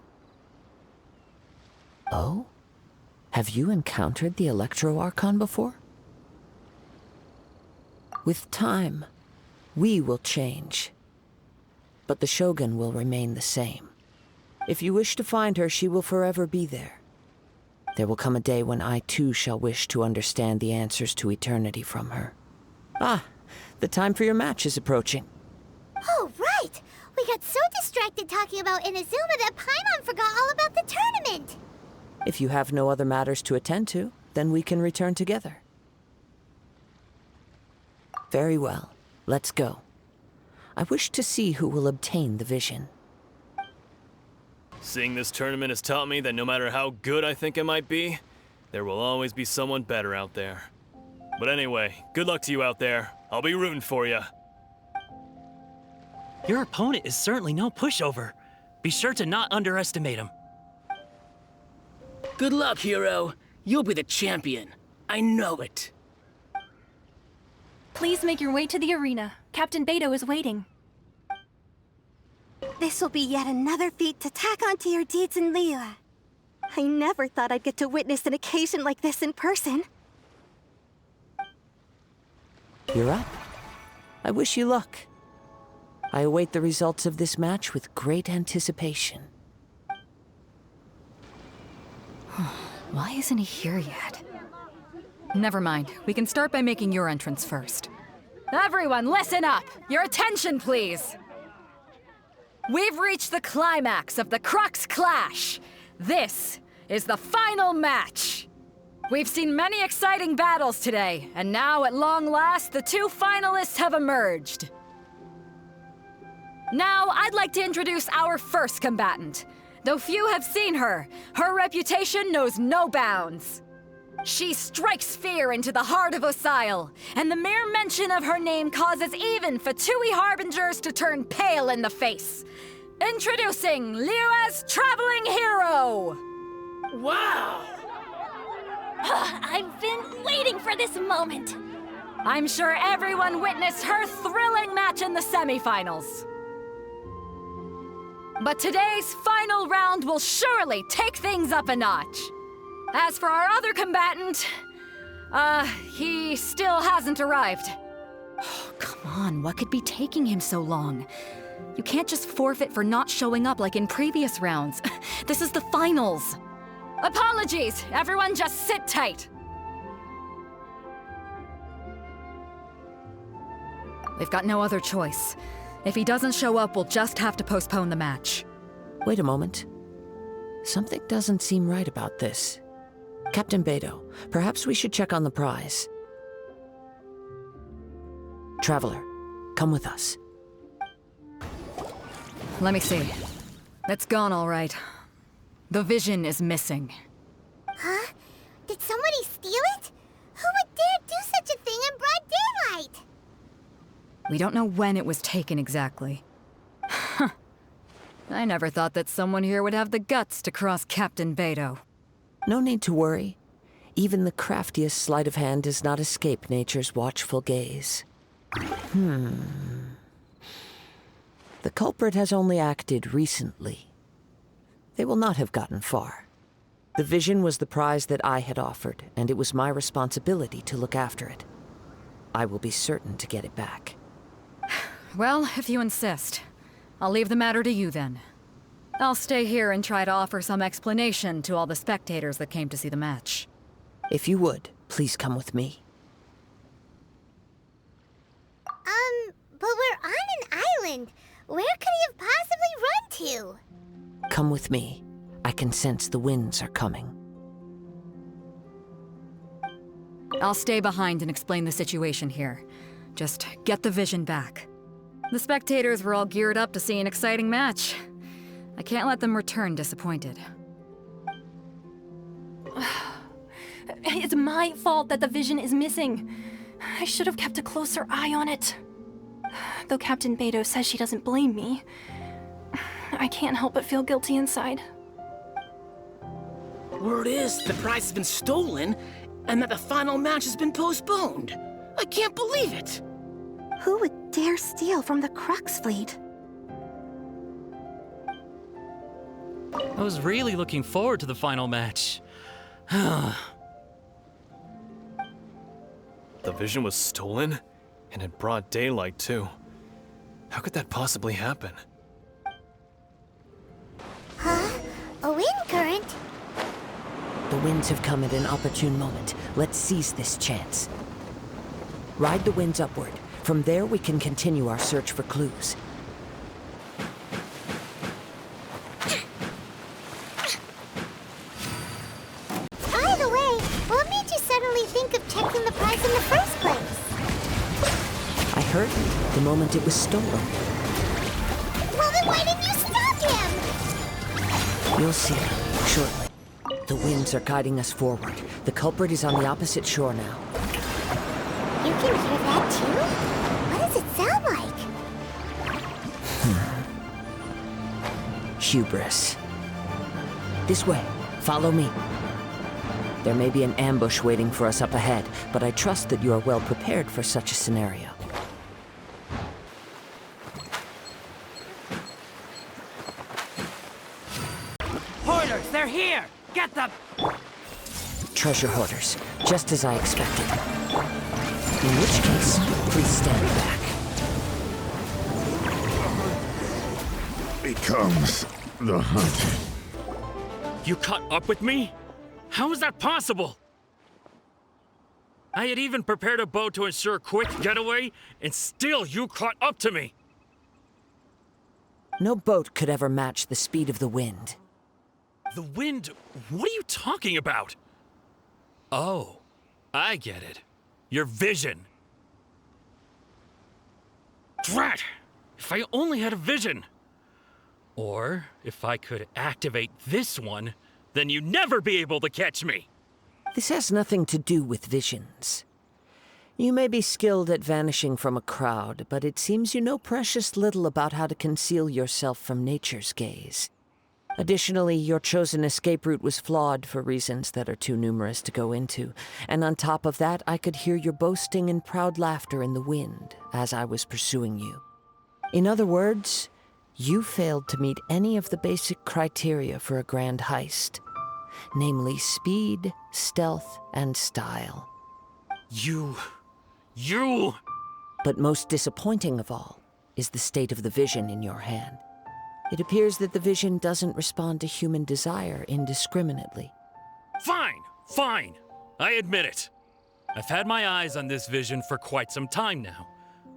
Oh? Have you encountered the Electro-Archon before? With time, we will change. But the Shogun will remain the same. If you wish to find her, she will forever be there. There will come a day when I too shall wish to understand the answers to eternity from her. Ah, the time for your match is approaching. Oh, right! We got so distracted talking about Inazuma that Paimon forgot all about the tournament! If you have no other matters to attend to, then we can return together. Very well. Let's go. I wish to see who will obtain the vision. Seeing this tournament has taught me that no matter how good I think I might be, there will always be someone better out there. But anyway, good luck to you out there. I'll be rooting for you. Your opponent is certainly no pushover. Be sure to not underestimate him. Good luck, hero. You'll be the champion. I know it. Please make your way to the arena. Captain Beto is waiting. This will be yet another feat to tack onto your deeds in Liyue. I never thought I'd get to witness an occasion like this in person. You're up. I wish you luck. I await the results of this match with great anticipation. Why isn't he here yet? Never mind. We can start by making your entrance first. Everyone, listen up! Your attention, please! We've reached the climax of the Crux Clash. This is the final match. We've seen many exciting battles today, and now at long last, the two finalists have emerged. Now, I'd like to introduce our first combatant. Though few have seen her, her reputation knows no bounds. She strikes fear into the heart of Osile, and the mere mention of her name causes even Fatui Harbingers to turn pale in the face. Introducing Liyue's traveling hero! Wow! I've been waiting for this moment. I'm sure everyone witnessed her thrilling match in the semifinals. But today's final round will surely take things up a notch. As for our other combatant, he still hasn't arrived. Oh, come on, what could be taking him so long? You can't just forfeit for not showing up like in previous rounds. This is the finals. Apologies, everyone just sit tight. We've got no other choice. If he doesn't show up, we'll just have to postpone the match. Wait a moment. Something doesn't seem right about this. Captain Beto, perhaps we should check on the prize. Traveler, come with us. Let me see. It's gone all right. The vision is missing. Huh? Did somebody steal it? Who would dare do such a thing in broad daylight? We don't know when it was taken exactly. I never thought that someone here would have the guts to cross Captain Beto. No need to worry. Even the craftiest sleight of hand does not escape nature's watchful gaze. The culprit has only acted recently. They will not have gotten far. The vision was the prize that I had offered, and it was my responsibility to look after it. I will be certain to get it back. Well, if you insist. I'll leave the matter to you then. I'll stay here and try to offer some explanation to all the spectators that came to see the match. If you would, please come with me. But we're on an island. Where could he have possibly run to? Come with me. I can sense the winds are coming. I'll stay behind and explain the situation here. Just get the vision back. The spectators were all geared up to see an exciting match. I can't let them return disappointed. It's my fault that the vision is missing. I should have kept a closer eye on it. Though Captain Beto says she doesn't blame me, I can't help but feel guilty inside. Word is the prize has been stolen and that the final match has been postponed. I can't believe it. Who would dare steal from the Crux fleet? I was really looking forward to the final match. The vision was stolen? And in broad daylight, too. How could that possibly happen? Huh? A wind current? The winds have come at an opportune moment. Let's seize this chance. Ride the winds upward. From there, we can continue our search for clues. By the way, what made you suddenly think of checking the prize in the first place? I heard it the moment it was stolen. Well, then why didn't you stop him? You'll see shortly. The winds are guiding us forward. The culprit is on the opposite shore now. You can hear that too? What does it sound like? Hubris. This way. Follow me. There may be an ambush waiting for us up ahead, but I trust that you are well prepared for such a scenario. Hoarders, they're here! Get them! Treasure hoarders, just as I expected. In which case, please stand back. Becomes the hunt. You caught up with me? How is that possible? I had even prepared a boat to ensure a quick getaway, and still you caught up to me. No boat could ever match the speed of the wind. The wind? What are you talking about? Oh, I get it. Your vision. Drat! If I only had a vision. Or if I could activate this one, then you'd never be able to catch me. This has nothing to do with visions. You may be skilled at vanishing from a crowd, but it seems you know precious little about how to conceal yourself from nature's gaze. Additionally, your chosen escape route was flawed for reasons that are too numerous to go into, and on top of that, I could hear your boasting and proud laughter in the wind as I was pursuing you. In other words, you failed to meet any of the basic criteria for a grand heist, namely speed, stealth, and style. You... But most disappointing of all is the state of the vision in your hand. It appears that the vision doesn't respond to human desire indiscriminately. Fine. I admit it. I've had my eyes on this vision for quite some time now.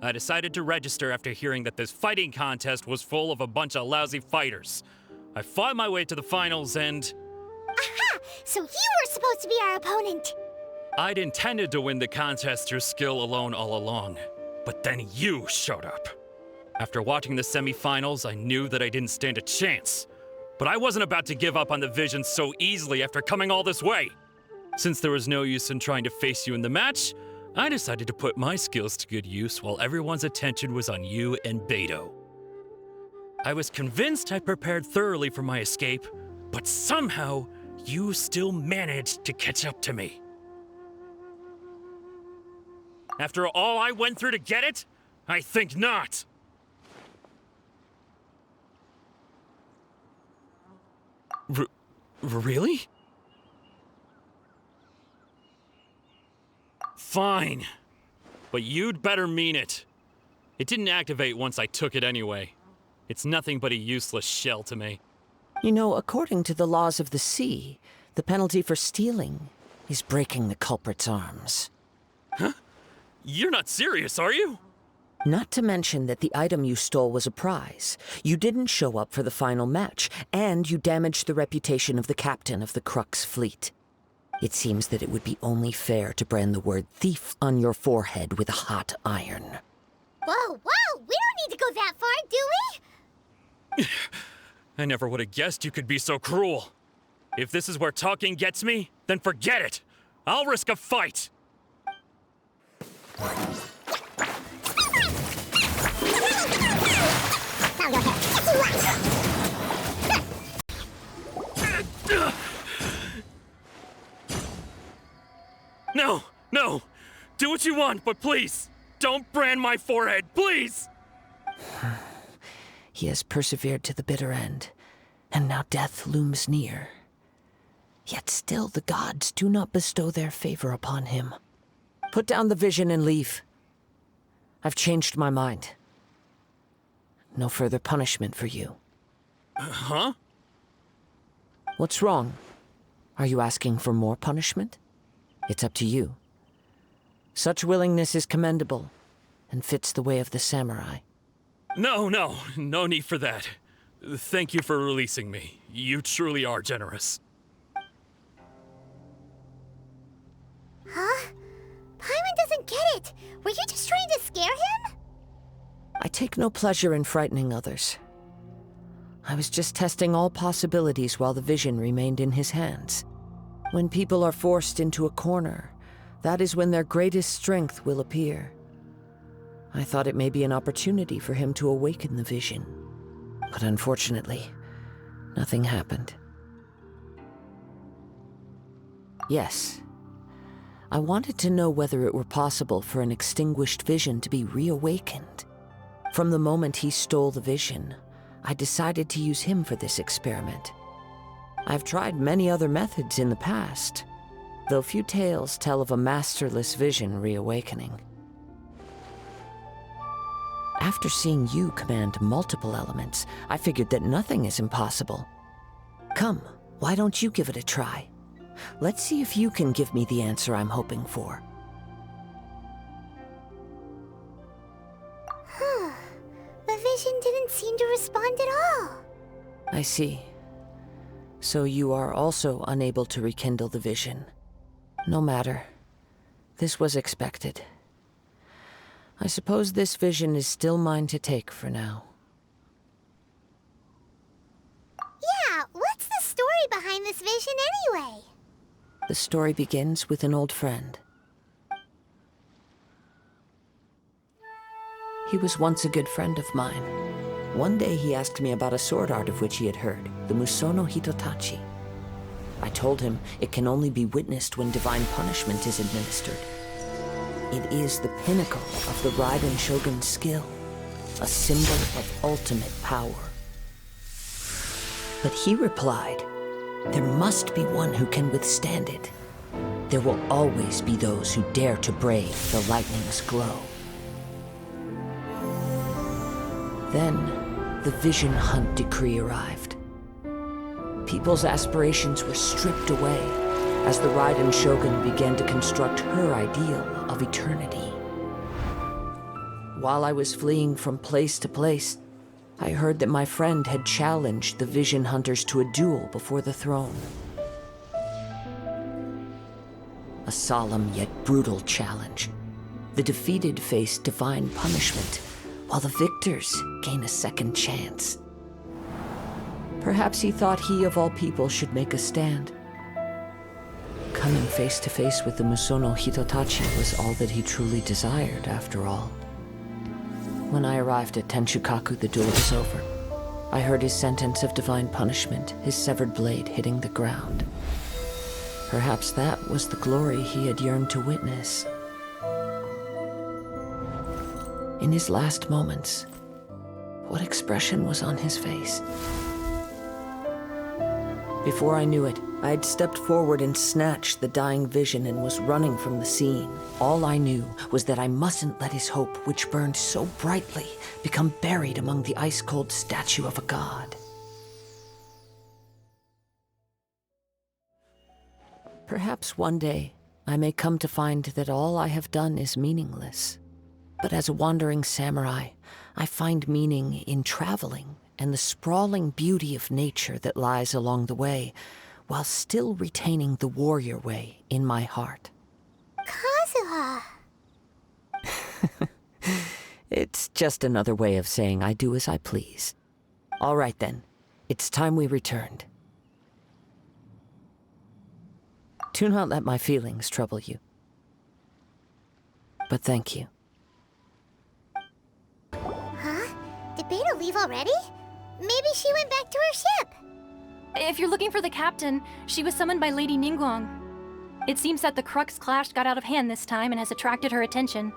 I decided to register after hearing that this fighting contest was full of a bunch of lousy fighters. I fought my way to the finals and... Aha! So you were supposed to be our opponent! I'd intended to win the contest through skill alone all along. But then you showed up. After watching the semifinals, I knew that I didn't stand a chance. But I wasn't about to give up on the vision so easily after coming all this way. Since there was no use in trying to face you in the match, I decided to put my skills to good use while everyone's attention was on you and Beto. I was convinced I prepared thoroughly for my escape, but somehow you still managed to catch up to me. After all I went through to get it? I think not. Really? Fine. But you'd better mean it. It didn't activate once I took it anyway. It's nothing but a useless shell to me. You know, according to the laws of the sea, the penalty for stealing is breaking the culprit's arms. Huh? You're not serious, are you? Not to mention that the item you stole was a prize. You didn't show up for the final match, and you damaged the reputation of the captain of the Crux fleet. It seems that it would be only fair to brand the word thief on your forehead with a hot iron. Whoa! We don't need to go that far, do we? I never would have guessed you could be so cruel. If this is where talking gets me, then forget it. I'll risk a fight. No! Do what you want, but please, don't brand my forehead, please! He has persevered to the bitter end, and now death looms near. Yet still the gods do not bestow their favor upon him. Put down the vision and leave. I've changed my mind. No further punishment for you. Huh? What's wrong? Are you asking for more punishment? It's up to you. Such willingness is commendable, and fits the way of the samurai. No need for that. Thank you for releasing me. You truly are generous. Huh? Paimon doesn't get it. Were you just trying to scare him? I take no pleasure in frightening others. I was just testing all possibilities while the vision remained in his hands. When people are forced into a corner, that is when their greatest strength will appear. I thought it may be an opportunity for him to awaken the vision. But unfortunately, nothing happened. Yes. I wanted to know whether it were possible for an extinguished vision to be reawakened. From the moment he stole the vision, I decided to use him for this experiment. I've tried many other methods in the past, though few tales tell of a masterless vision reawakening. After seeing you command multiple elements, I figured that nothing is impossible. Come, why don't you give it a try? Let's see if you can give me the answer I'm hoping for. The vision didn't seem to respond at all. I see. So you are also unable to rekindle the vision. No matter. This was expected. I suppose this vision is still mine to take for now. Yeah, what's the story behind this vision anyway? The story begins with an old friend. He was once a good friend of mine. One day he asked me about a sword art of which he had heard, the Musono Hitotachi. I told him it can only be witnessed when divine punishment is administered. It is the pinnacle of the Raiden Shogun's skill, a symbol of ultimate power. But he replied, there must be one who can withstand it. There will always be those who dare to brave the lightning's glow. Then, the Vision Hunt decree arrived. People's aspirations were stripped away as the Raiden Shogun began to construct her ideal of eternity. While I was fleeing from place to place, I heard that my friend had challenged the Vision Hunters to a duel before the throne. A solemn yet brutal challenge. The defeated face divine punishment, while the victors gain a second chance. Perhaps he thought he of all people should make a stand. Coming face to face with the Musono Hitotachi was all that he truly desired, after all. When I arrived at Tenshukaku, the duel was over. I heard his sentence of divine punishment, his severed blade hitting the ground. Perhaps that was the glory he had yearned to witness. In his last moments, what expression was on his face? Before I knew it, I had stepped forward and snatched the dying vision and was running from the scene. All I knew was that I mustn't let his hope, which burned so brightly, become buried among the ice-cold statue of a god. Perhaps one day, I may come to find that all I have done is meaningless. But as a wandering samurai, I find meaning in traveling and the sprawling beauty of nature that lies along the way, while still retaining the warrior way in my heart. Kazuha! It's just another way of saying I do as I please. All right then, it's time we returned. Do not let my feelings trouble you. But thank you. Huh? Did Beta leave already? Maybe she went back to her ship. If you're looking for the captain, she was summoned by Lady Ningguang. It seems that the Crux clash got out of hand this time and has attracted her attention.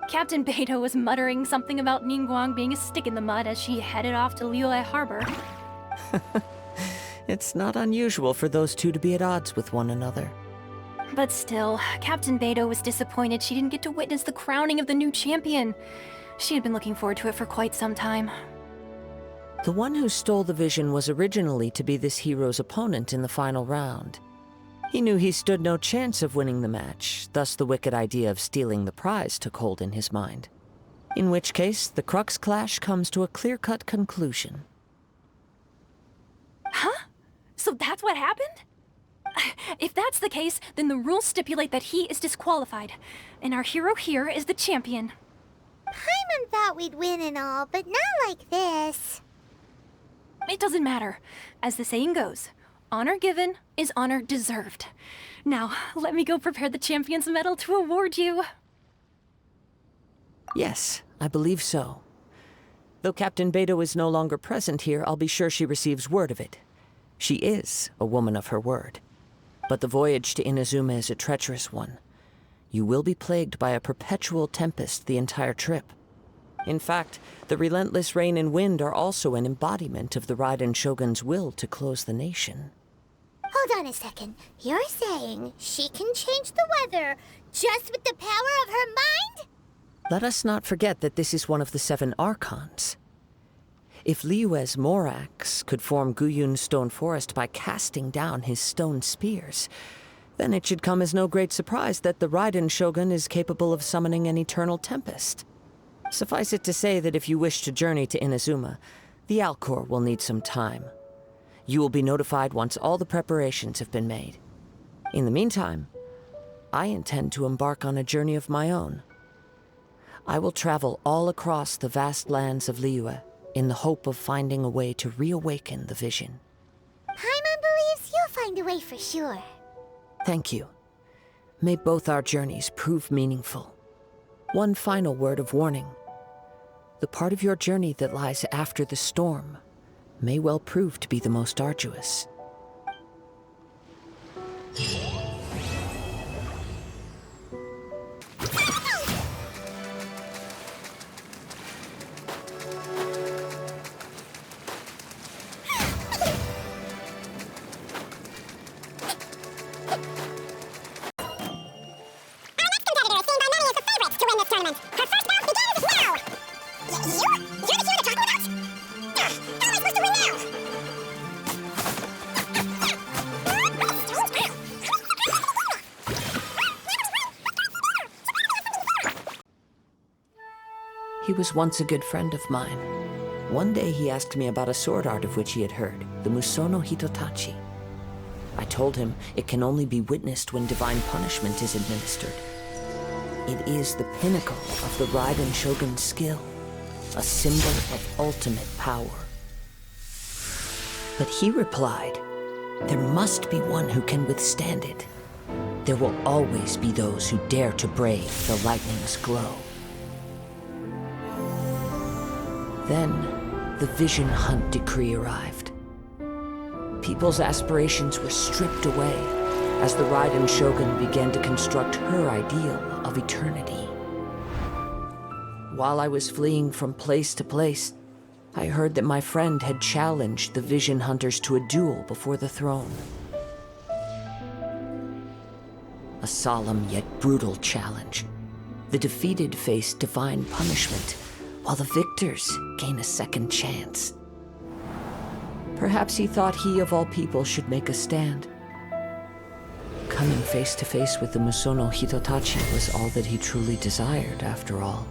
Captain Beidou was muttering something about Ningguang being a stick in the mud as she headed off to Liyue Harbor. It's not unusual for those two to be at odds with one another. But still, Captain Beidou was disappointed she didn't get to witness the crowning of the new champion. She had been looking forward to it for quite some time. The one who stole the vision was originally to be this hero's opponent in the final round. He knew he stood no chance of winning the match, thus the wicked idea of stealing the prize took hold in his mind. In which case, the Crux clash comes to a clear-cut conclusion. Huh? So that's what happened? If that's the case, then the rules stipulate that he is disqualified, and our hero here is the champion. Paimon thought we'd win and all, but not like this. It doesn't matter. As the saying goes, honor given is honor deserved. Now, let me go prepare the Champion's Medal to award you. Yes, I believe so. Though Captain Beidou is no longer present here, I'll be sure she receives word of it. She is a woman of her word. But the voyage to Inazuma is a treacherous one. You will be plagued by a perpetual tempest the entire trip. In fact, the relentless rain and wind are also an embodiment of the Raiden Shogun's will to close the nation. Hold on a second. You're saying she can change the weather just with the power of her mind? Let us not forget that this is one of the 7 Archons. If Liyue's Morax could form Guyun's stone forest by casting down his stone spears, then it should come as no great surprise that the Raiden Shogun is capable of summoning an eternal tempest. Suffice it to say that if you wish to journey to Inazuma, the Alcor will need some time. You will be notified once all the preparations have been made. In the meantime, I intend to embark on a journey of my own. I will travel all across the vast lands of Liyue in the hope of finding a way to reawaken the vision. Paimon believes you'll find a way for sure. Thank you. May both our journeys prove meaningful. One final word of warning. The part of your journey that lies after the storm may well prove to be the most arduous. He was once a good friend of mine. One day he asked me about a sword art of which he had heard, the Musono Hitotachi. I told him it can only be witnessed when divine punishment is administered. It is the pinnacle of the Raiden Shogun's skill, a symbol of ultimate power. But he replied, there must be one who can withstand it. There will always be those who dare to brave the lightning's glow. Then, the Vision Hunt decree arrived. People's aspirations were stripped away as the Raiden Shogun began to construct her ideal of eternity. While I was fleeing from place to place, I heard that my friend had challenged the Vision Hunters to a duel before the throne. A solemn yet brutal challenge. The defeated face divine punishment, while the victors gain a second chance. Perhaps he thought he of all people should make a stand. Coming face to face with the Musono Hitotachi was all that he truly desired, after all.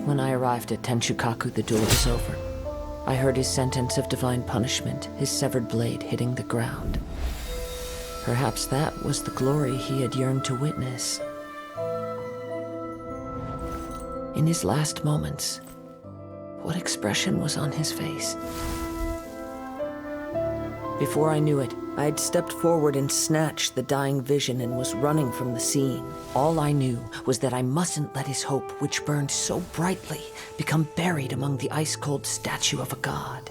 When I arrived at Tenshukaku, the duel was over. I heard his sentence of divine punishment, his severed blade hitting the ground. Perhaps that was the glory he had yearned to witness. In his last moments, what expression was on his face? Before I knew it, I had stepped forward and snatched the dying vision and was running from the scene. All I knew was that I mustn't let his hope, which burned so brightly, become buried among the ice-cold statue of a god.